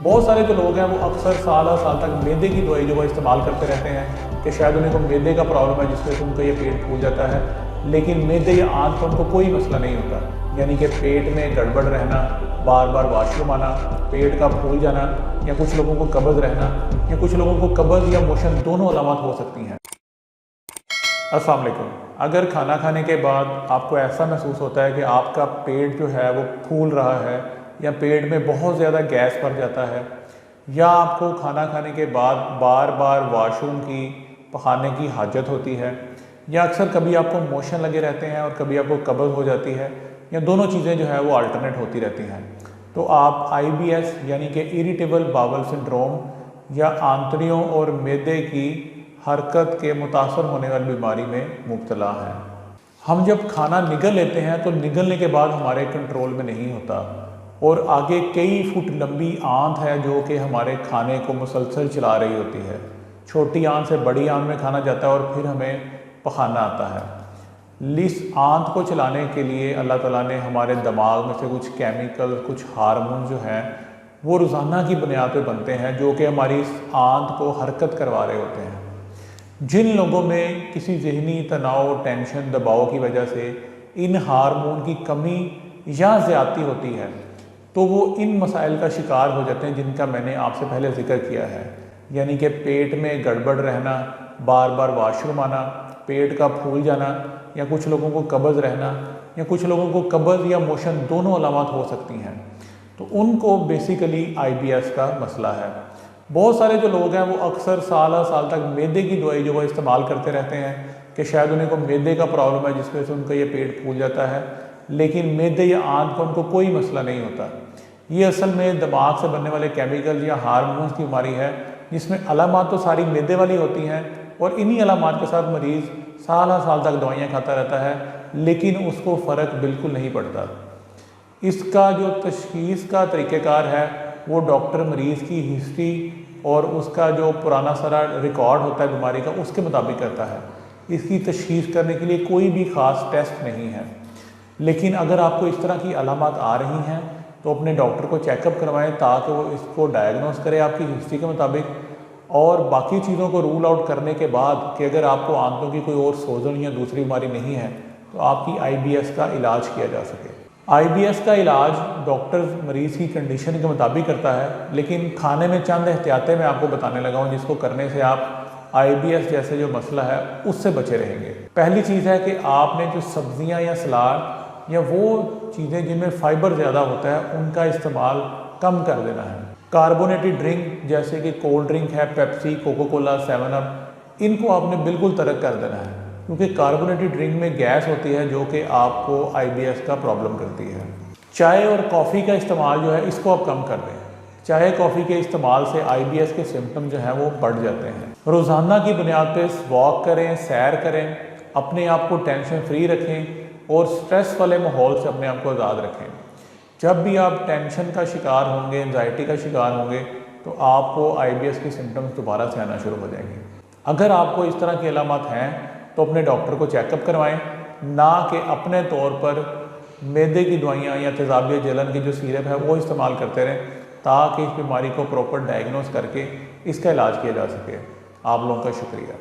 बहुत सारे जो लोग हैं वो अक्सर साल तक मैदे की दवाई जो वो इस्तेमाल करते रहते हैं कि शायद उन्हें को मैदे का प्रॉब्लम है जिसमें से उनका ये पेट फूल जाता है, लेकिन मैदे या आंत पर उनको कोई मसला नहीं होता। यानी कि पेट में गड़बड़ रहना, बार बार वॉशरूम आना, पेट का फूल जाना, या कुछ लोगों को कब्ज़ रहना, या कुछ लोगों को कब्ज़ या मोशन दोनों अलामत हो सकती हैं। अस्सलाम वालेकुम। अगर खाना खाने के बाद आपको ऐसा महसूस होता है कि आपका पेट जो है वो फूल रहा है, या पेट में बहुत ज़्यादा गैस भर जाता है, या आपको खाना खाने के बाद बार बार वॉशरूम की पखाने की हाजत होती है, या अक्सर कभी आपको मोशन लगे रहते हैं और कभी आपको कब्ज़ हो जाती है, या दोनों चीज़ें जो है वो अल्टरनेट होती रहती हैं, तो आप IBS यानी कि इरिटेबल बाउल सिंड्रोम या आंतड़ियों और मैदे की हरकत के मुतासर होने वाली बीमारी में मुब्तला हैं। हम जब खाना निगल लेते हैं तो निगलने के बाद हमारे कंट्रोल में नहीं होता, और आगे कई फुट लंबी आंत है जो कि हमारे खाने को मुसलसल चला रही होती है। छोटी आंत से बड़ी आंत में खाना जाता है और फिर हमें पखाना आता है। इस आंत को चलाने के लिए अल्लाह ताला ने हमारे दिमाग में से कुछ केमिकल, कुछ हार्मोन जो हैं वो रोज़ाना की बुनियाद पर बनते हैं, जो कि हमारी इस आंत को हरकत करवा रहे होते हैं। जिन लोगों में किसी ज़हनी तनाव, टेंशन, दबाव की वजह से इन हार्मोन की कमी या ज़्यादती होती है, तो वो इन मसाइल का शिकार हो जाते हैं जिनका मैंने आपसे पहले ज़िक्र किया है। यानी कि पेट में गड़बड़ रहना, बार बार वॉशरूम आना, पेट का फूल जाना, या कुछ लोगों को कब्ज़ रहना, या कुछ लोगों को कब्ज़ या मोशन दोनों अलामत हो सकती हैं, तो उनको बेसिकली IBS का मसला है। बहुत सारे जो लोग हैं वो अक्सर साल तक मैदे की दवाई जो वो इस्तेमाल करते रहते हैं कि शायद उन्हें को मैदे का प्रॉब्लम है जिसमें से उनका ये पेट फूल जाता है, लेकिन मैदे या आंत का उनको कोई मसला नहीं होता। ये असल में दिमाग से बनने वाले केमिकल या हार्मोन्स की बीमारी है, जिसमें अलामात तो सारी मैदे वाली होती हैं, और इन्हीं अलामात के साथ मरीज़ साल तक दवाइयाँ खाता रहता है, लेकिन उसको फ़र्क बिल्कुल नहीं पड़ता। इसका जो तशख़ीस का तरीक़ेकार है वो डॉक्टर मरीज़ की हिस्ट्री और उसका जो पुराना सारा रिकॉर्ड होता है बीमारी का, उसके मुताबिक करता है। इसकी तशख़ीस करने के लिए कोई भी ख़ास टेस्ट नहीं है, लेकिन अगर आपको इस तरह की अलामत आ रही हैं तो अपने डॉक्टर को चेकअप करवाएं ताकि वो इसको डायग्नोस करे आपकी हिस्ट्री के मुताबिक, और बाकी चीज़ों को रूल आउट करने के बाद कि अगर आपको आंतों की कोई और सोजन या दूसरी बीमारी नहीं है तो आपकी IBS का इलाज किया जा सके। IBS का इलाज डॉक्टर मरीज़ की कंडीशन के मुताबिक करता है, लेकिन खाने में चंद एहतियातें मैं आपको बताने लगा हूँ जिसको करने से आप IBS जैसे जो मसला है उससे बचे रहेंगे। पहली चीज़ है कि आपने जो सब्ज़ियाँ या सलाद या वो चीज़ें जिनमें फ़ाइबर ज़्यादा होता है उनका इस्तेमाल कम कर देना है। कार्बोनेटेड ड्रिंक जैसे कि कोल्ड ड्रिंक है, पेप्सी, कोको कोला, 7 अप, इनको आपने बिल्कुल तर्क कर देना है, क्योंकि कार्बोनेटेड ड्रिंक में गैस होती है जो कि आपको IBS का प्रॉब्लम करती है। चाय और कॉफ़ी का इस्तेमाल जो है इसको आप कम कर दें। चाय कॉफ़ी के इस्तेमाल से IBS के सिम्टम जो हैं वो बढ़ जाते हैं। रोज़ाना की बुनियाद पर वॉक करें, सैर करें, अपने आप को टेंशन फ्री रखें और स्ट्रेस वाले माहौल से अपने आप को आज़ाद रखें। जब भी आप टेंशन का शिकार होंगे, एंजाइटी का शिकार होंगे, तो आपको IBS के सिम्टम्स दोबारा से आना शुरू हो जाएंगे। अगर आपको इस तरह की अलामत हैं तो अपने डॉक्टर को चेकअप करवाएं, ना कि अपने तौर पर मैदे की दवाइयाँ या तेज़ाबिया जलन की जो सिरप है वो इस्तेमाल करते रहें, ताकि इस बीमारी को प्रॉपर डायग्नोस करके इसका इलाज किया जा सके। आप लोगों का शुक्रिया।